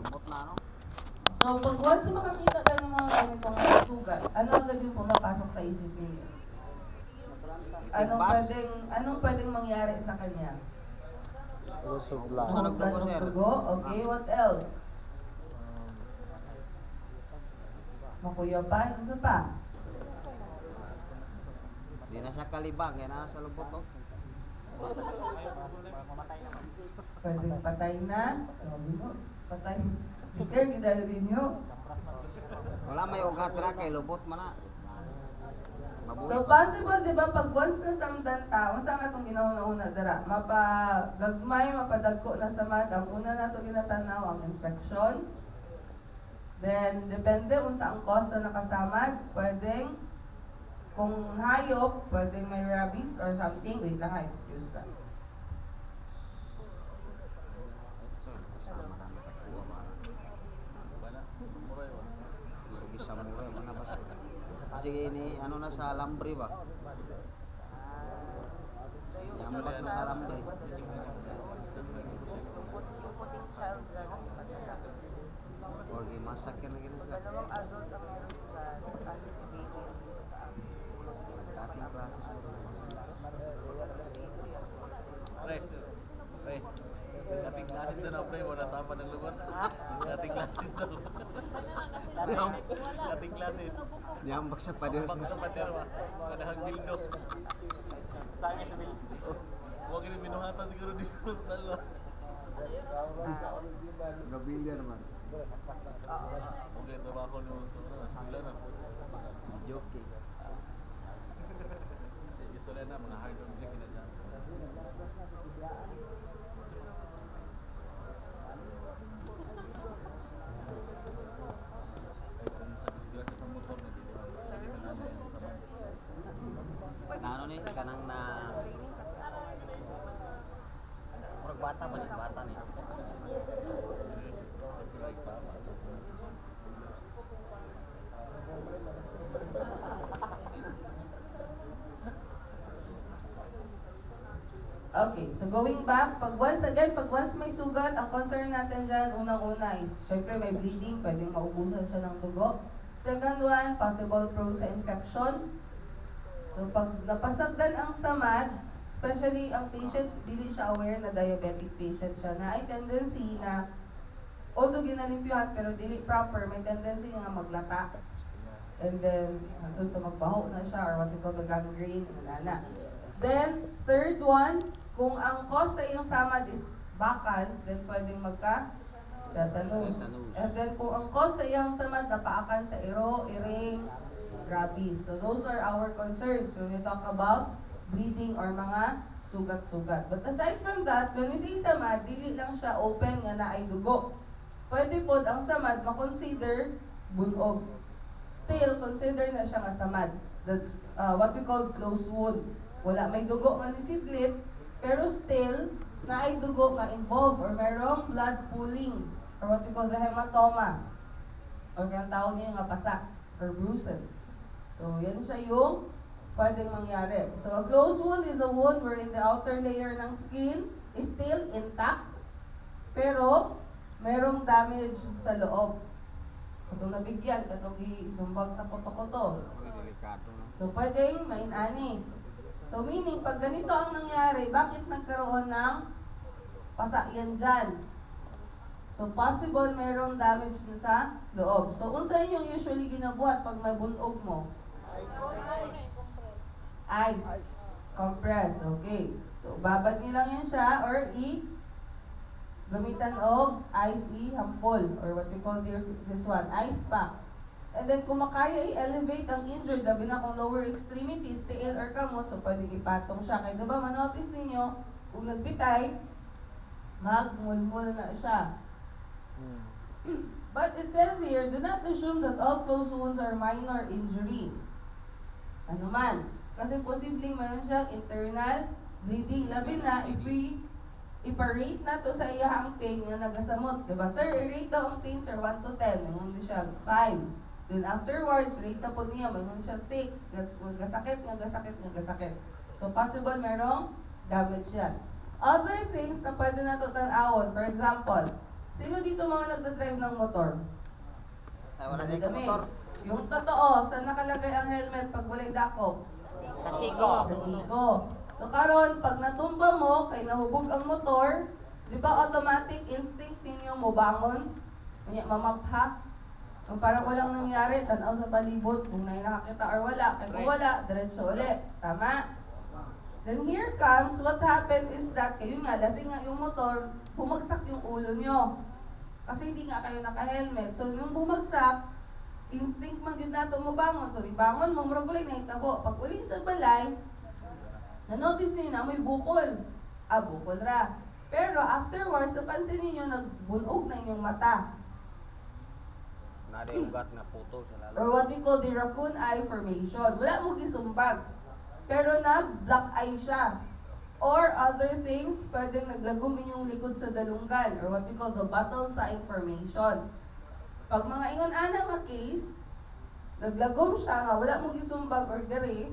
So, pag once makakita ka ng mga ganitong sugat, ano agad yung pumapasok sa isip ninyo? Anong pwedeng mangyari sa kanya? Lusog lang. Mahugdan ng dugo, okay, what else? Makuyapan, ano pa? Di na siya kalibang, kaya nasa lubot to. Pwedeng patay na, sabi mo, patay. Ikaw, gidalo ninyo. Wala may ugat ra kay lubot man na. So possible, di ba, pag once na samdan taon, saan atong ginauna-una dara? Mapagagmay, mapadagko na sa mad, ang una na ito ginatanaw, ang infection. Then, depende unsa ang cause na nakasamad, pwedeng, kung hayop, pwedeng may rabies or something, wait lang ha, excuse lang. Kasama kami kakuha ba? Sige, samurai man na ba? Kasi ini ano na sa lambre ba? Yambat na sa lambre. Yung puting child gun, Or gimasakyan na ganun sila. dalawang adult ang meron sila, kaso si baby sa amin. Nagkating klase siguro na Pre, pre. Dating klasis na pre, mo nasama ng lugar. Dating klasis na. Dating klasis. Yambak sa pader Bak siya. sa pader ba? Padahang dildo. Sangit sa dildo. Huwag rin binuhatan siguro di ko sa dalawa. Gabilya naman. Okay, trabaho nyo sa sila na. Joke. Istorya na, mga hard object na dyan. Kahit kung sa disgrasya sa motor na dito, sige na namin yung sama. Nano ni kanang na murag bata ba ni bata ni. Copyright pa, bata. Okay, so going back, pag once may sugat, ang concern natin dyan, unang-una is, syempre may bleeding, pwedeng maubusan siya ng dugo. Second one, possible prone sa infection. So pag napasagdan ang samad, especially ang patient, dili siya aware na diabetic patient siya, na ay tendency na, although ginalimpyuhan, pero dili proper, may tendency nga maglata. And then, hangtod sa magbaho na siya, or what we call the gangrene, na. Then, third one, kung ang cause sa iyong samad is bakal, then pwedeng magka-tetanus. And then, kung ang cause sa iyong samad napaakan sa iro, iring, rabies. So, those are our concerns when we talk about bleeding or mga sugat-sugat. But aside from that, when we say samad, dili lang siya open nga na ay dugo. Pwede po ang samad makonsider bunog. Still, consider na siya nga samad. That's what we call closed wound. Wala may dugo nga nisidlit, pero still, na ay dugo nga involved or mayroong blood pooling or what we call the hematoma or kaya tawag niya nga pasak or bruises. So, yan siya yung pwedeng mangyari. So, a closed wound is a wound wherein the outer layer ng skin is still intact, pero merong damage sa loob. Katong nabigyan, katong isumbag sa koto-koto. Delikado na. So, pwedeng mainani. So, meaning, pag ganito ang nangyari, bakit nagkaroon ng pasakyan dyan? So, possible merong damage na sa loob. So, unsa inyong usually ginabuhat pag may bunog mo? Ice. Compress. Okay. So, babad nilang yan siya or gamitan og ice hampol or what we call this one, ice pack. And then kung makaya i-elevate ang injured, labi na kung lower extremities, tiil or kamot, so pwedeng ipatong siya. Kaya diba manotice ninyo, kung nagbitay, magmulmul na siya. But it says here, do not assume that all closed wounds are minor injury. Ano man. Kasi posibleng meron siyang internal bleeding. Labi na if we ipa-rate na to sa iyahang pain nga nagasamot. Diba? Sir, i-rate daw ang pain, sir, 1 to 10. Mayroon siya 5. Then afterwards, rate na po niya, mayroon siya 6. Gasakit. So possible merong damage yan. Other things na pwede na to tanawon. For example, Sino dito mga nagdadrive ng motor? Ay, wala na yung Dami. motor. Yung totoo, saan nakalagay ang helmet pag walay dakop? Sa Siko. Sa siko. So karon pag natumba mo, kay nahubog ang motor, di ba automatic instinct ninyo mo bangon? Kanya mamapha. Kung parang walang nangyari, tanaw sa palibot kung may nakakita or wala. Kaya kung wala, diretso ulit. Tama? Then here comes, what happened is that, kayo nga, lasing nga yung motor, bumagsak yung ulo nyo. Kasi hindi nga kayo naka-helmet. So, nung bumagsak, instinct man yun nato mo bangon. So, ibangon mo, murag ulay na itabo. Pag uli sa balay, na-notice niyo na may bukol. Bukol ra. Pero afterwards, napansin niyo nagbunog na inyong mata. Nada yung ugat na puto sa Or lalo. what we call the raccoon eye formation. Wala mo gisumbag. Pero nag-black eye siya. Or other things, pwedeng naglagom inyong likod sa dalunggan. Or what we call the battle sign formation. Pag mga ingon-ana nga case, naglagom siya nga wala mo gisumbag or dere,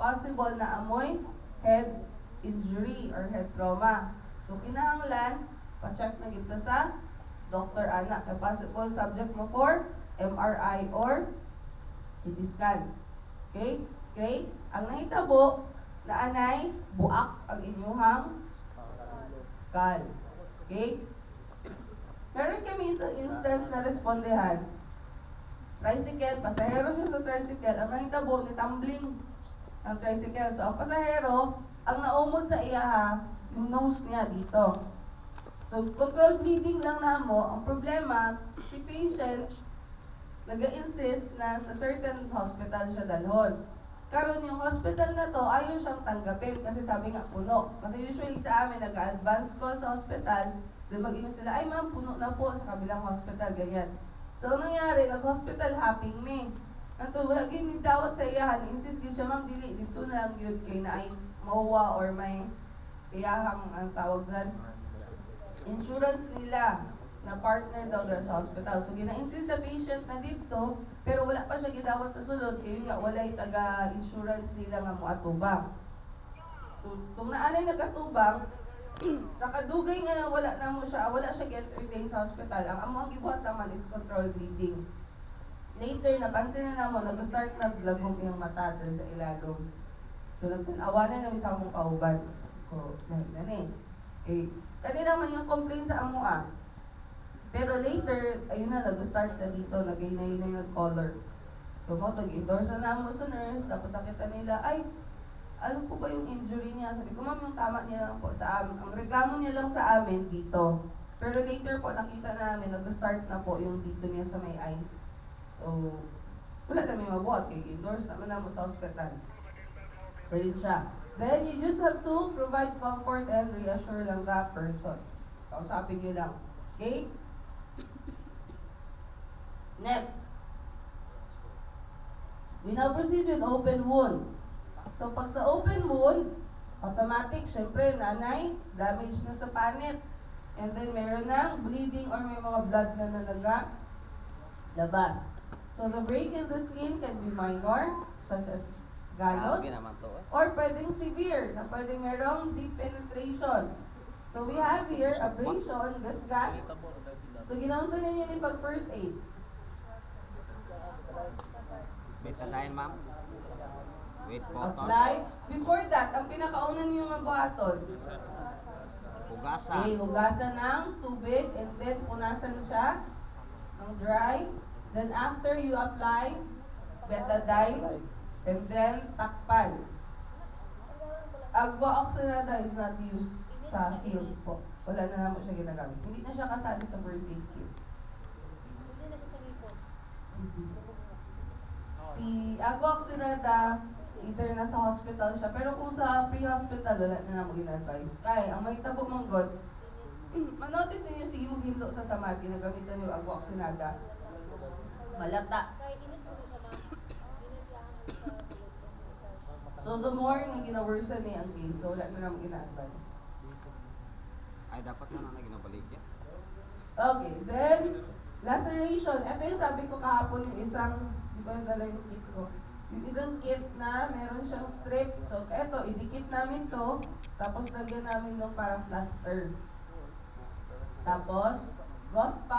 possible na amoy head injury or head trauma. So kinahanglan, pa-check na kita sa Dr. Ana. Kaya possible subject mo for MRI or CT scan. Okay? Okay? Ang nahitabo na anay, buak ang inyuhang skull. Okay? Meron kami isang instance na respondehan. Tricycle, pasahero siya sa tricycle. Ang nahitabo ni tumbling ang tricycle. So, ang pasahero, ang naumod sa iya, yung nose niya dito. So, controlled bleeding lang namo. Ang problema, si patient, nag-insist na sa certain hospital siya dalhon. Karon yung hospital na to, ayaw siyang tanggapin kasi sabi nga puno. Kasi usually sa amin, nag-advance call sa hospital, then mag-ingon sila, ay ma'am, puno na po sa kabilang hospital, ganyan. So, ang nangyari, nag-hospital hopping me. Nanto, wala gini dawat sa iyahan, insist gid siya, ma'am, dili, dito na lang yun, kay na ay mauwa or may iyahang ang tawag dyan. Insurance nila na partner daw dyan sa hospital. So, gina-insist sa patient na dito, pero wala pa siya gidawat sa sulod, kaya nga walay taga-insurance nila nga mo atubang. So, kung naanay nagatubang, sa kadugay nga wala na mo siya, wala siya get-retain sa hospital, ang among gibuhat naman is control bleeding. Later, napansin na namo, nag-start naglagom yung mata dun sa ilalong. So, nagtanawanan na sa among kauban. So, nani. Eh, kanila man yung complaint sa amua. Pero later, ayun na, nag-start na dito, nag-inay nag-color. So, mo, tag-endorse na mo sa nurse, tapos nakita nila, ay, ano po ba yung injury niya? Sabi ko, ma'am, yung tama niya lang po sa amin. Ang reklamo niya lang sa amin dito. Pero later po, nakita namin, nag-start na po yung dito niya sa may eyes. So, wala namin mabuhat, kay endorse naman na mo sa hospital. So, yun siya. Then, you just have to provide comfort and reassure lang that person. Kausapin niyo lang. Okay? Next. We now proceed with open wound. So, pag sa open wound, automatic, syempre, nanay, damage na sa panit. And then, meron ng bleeding or may mga blood na labas. So, the break in the skin can be minor, such as galos, Grabe naman to eh. or pwedeng severe, na pwedeng merong deep penetration. So, we have here abrasion, gasgas. So, ginaunsa ninyo ni pag first aid. Betadine, ma'am. Wait po, Apply. Before that, ang pinakauna niyo nga buhaton. Hugasan. Okay, hugasan ng tubig and then punasan siya ng dry. Then after you apply betadine and then takpan. Agua oxidada is not used sa field po. Wala na naman siya ginagamit. Hindi na siya kasali sa first aid kit. Si agua oxidada, either nasa hospital siya, pero kung sa pre-hospital, wala na naman in-advise. Kaya, ang may tabo manggod, manotice ninyo, sige maghindo sa samad, ginagamitan yung agua oxidada. Malata. So, the more nga ginaworsen niya ang case, so wala na naman in-advise. Ay, dapat na ginabalik yan. Okay, then, laceration. Ito yung sabi ko kahapon yung isang, di ko nadala yung kit ko. Yung isang kit na meron siyang strip. So, eto, idikit namin to, tapos lagyan namin ng parang plaster. Tapos, Gospa